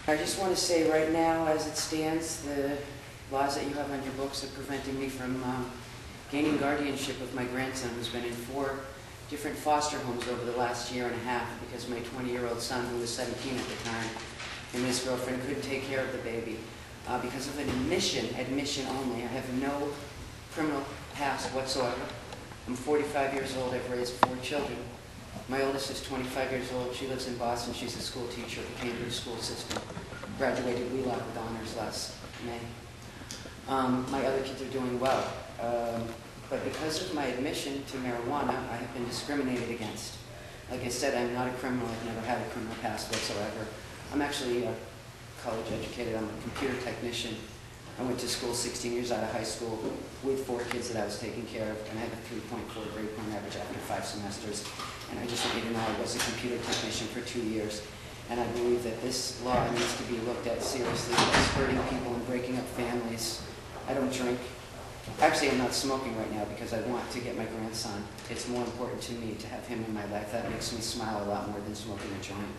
I just want to say right now, as it stands, the laws that you have on your books are preventing me from gaining guardianship of my grandson, who's been in 4 different foster homes over the last year and a half because my 20-year-old son, who was 17 at the time, and his girlfriend couldn't take care of the baby. Because of an admission only. I have no criminal past whatsoever. I'm 45 years old. I've raised 4 children. My oldest is 25 years old. She lives in Boston. She's a school teacher at the Cambridge school system. Graduated Wheelock with honors last May. My other kids are doing well. But because of my admission to marijuana, I have been discriminated against. Like I said, I'm not a criminal. I've never had a criminal past whatsoever. I'm actually college educated. I'm a computer technician. I went to school 16 years out of high school with 4 kids that I was taking care of, and I have a 3.4 grade point average after 5 semesters. And I just want you to know I was a computer technician for 2 years. And I believe that this law needs to be looked at seriously. It's hurting people and breaking up families. I don't drink. Actually, I'm not smoking right now because I want to get my grandson. It's more important to me to have him in my life. That makes me smile a lot more than smoking a joint.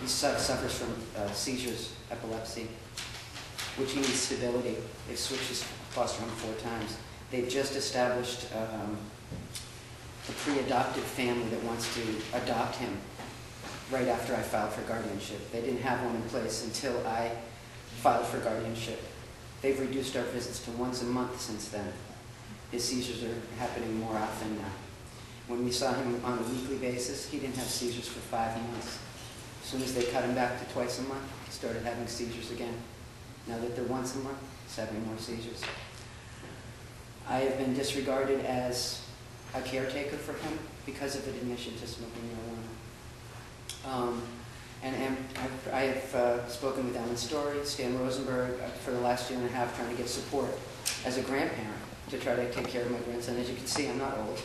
He suffers from seizures, epilepsy, which he needs stability. They've switched his foster home 4 times. They've just established a pre-adoptive family that wants to adopt him right after I filed for guardianship. They didn't have one in place until I filed for guardianship. They've reduced our visits to once a month since then. His seizures are happening more often now. When we saw him on a weekly basis, he didn't have seizures for 5 months. As soon as they cut him back to twice a month, he started having seizures again. Now that they're once a month, he's having more seizures. I have been disregarded as a caretaker for him because of an admission to smoking marijuana. And I have spoken with Ellen Story, Stan Rosenberg for the last year and a half trying to get support as a grandparent to try to take care of my grandson. As you can see, I'm not old.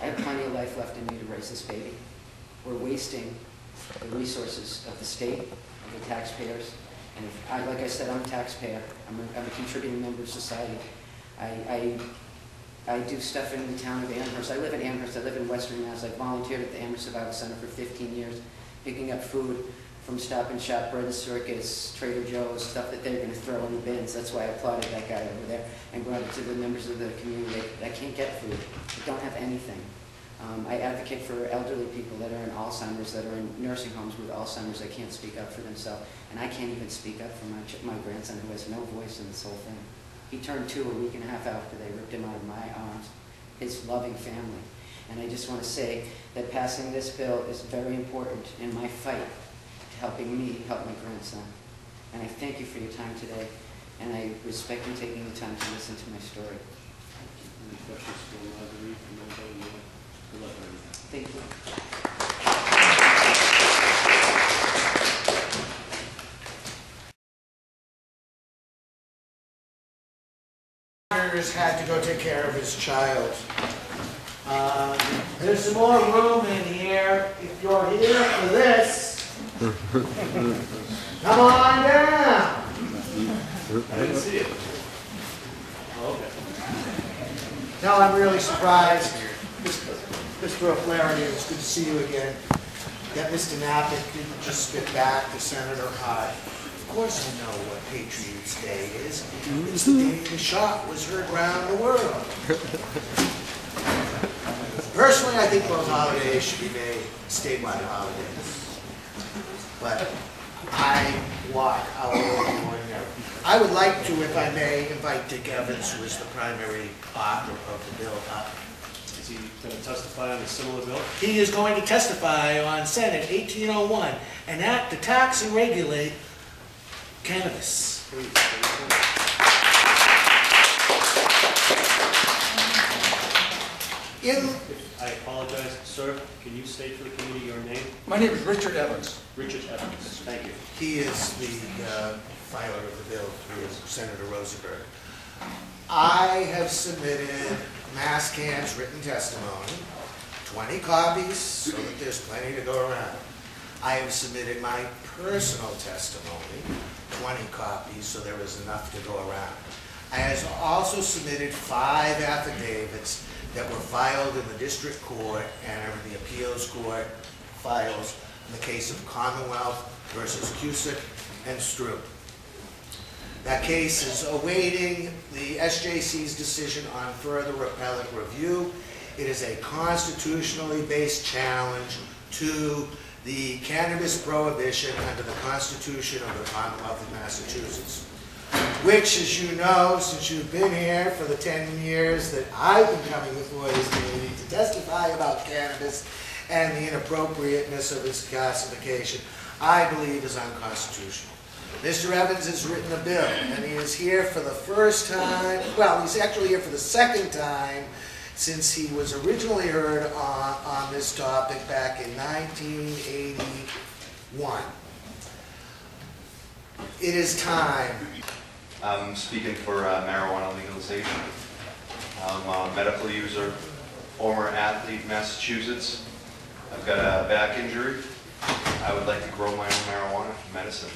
I have plenty of life left in me to raise this baby. We're wasting the resources of the state, of the taxpayers. And if like I said, I'm a taxpayer. I'm a contributing member of society. I do stuff in the town of Amherst. I live in Amherst. I live in Western Mass. I volunteered at the Amherst Survival Center for 15 years, picking up food from Stop and Shop, Bread and Circus, Trader Joe's, stuff that they're going to throw in the bins. That's why I applauded that guy over there and brought it to the members of the community that can't get food, that don't have anything. I advocate for elderly people that are in Alzheimer's, that are in nursing homes with Alzheimer's that can't speak up for themselves. And I can't even speak up for my grandson who has no voice in this whole thing. He turned 2 a week and a half after they ripped him out of my arms, his loving family. And I just want to say that passing this bill is very important in my fight to helping me help my grandson. And I thank you for your time today, and I respect you taking the time to listen to my story. Any questions for Marguerite from anybody? Good luck with everything. Thank you. Had to go take care of his child. There's some more room in here if you're here for this. Come on down. I didn't see it. Oh, okay. No, I'm really surprised. Mr. O'Flaherty, it's good to see you again. That Mr. Knappich didn't just spit back to Senator Hyde. Of course I know what Patriots Day is. It's the day the shot was heard around the world. Personally, I think those holidays should be made statewide holidays. But I walk our own there. I would like to, if I may, invite Dick Evans, who is the primary author of the bill, up. Is he going to testify on a similar bill? He is going to testify on Senate 1801, and act to tax and regulate cannabis. Please. I apologize, sir. Can you state for the committee your name? My name is Richard Evans. Richard Evans. Thank you. He is the filer of the bill through Senator Rosenberg. I have submitted Masscan's written testimony, 20 copies, so that there's plenty to go around. I have submitted my personal testimony, 20 copies, so there is enough to go around. I have also submitted 5 affidavits that were filed in the district court and the appeals court files in the case of Commonwealth versus Cusick and Stroop. That case is awaiting the SJC's decision on further appellate review. It is a constitutionally based challenge to the cannabis prohibition under the Constitution of the Commonwealth of Massachusetts, which, as you know, since you've been here for the 10 years that I've been coming before this committee to testify about cannabis and the inappropriateness of its classification, I believe is unconstitutional. Mr. Evans has written a bill, and he is here for the first time, well, he's actually here for the second time since he was originally heard on this topic back in 1981. It is time. I'm speaking for marijuana legalization. I'm a medical user, former athlete in Massachusetts. I've got a back injury. I would like to grow my own marijuana for medicine.